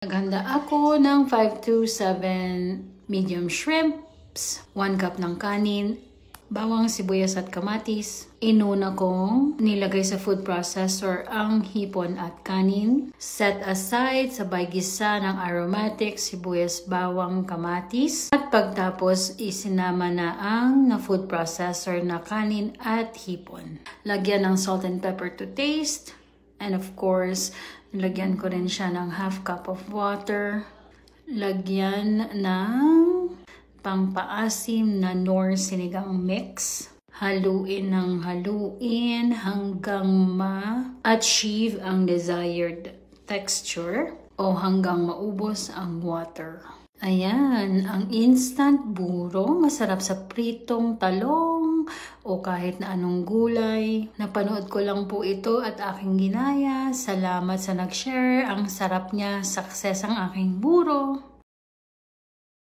Naghanda ako ng 5 to 7 medium shrimps, 1 cup ng kanin, bawang, sibuyas at kamatis. Inuna kong nilagay sa food processor ang hipon at kanin. Set aside, sabay gisa ng aromatic, sibuyas, bawang, kamatis. At pagtapos, isinama na ang na food processor na kanin at hipon. Lagyan ng salt and pepper to taste. And of course, lagyan ko rin siya ng half cup of water. Lagyan ng pampaasim na Knorr sinigang mix. Haluin ng haluin hanggang ma-achieve ang desired texture o hanggang maubos ang water. Ayan, ang instant buro, masarap sa pritong talong o kahit na anong gulay. Napanood ko lang po ito at aking ginaya. Salamat sa nag-share. Ang sarap niya. Success ang aking buro.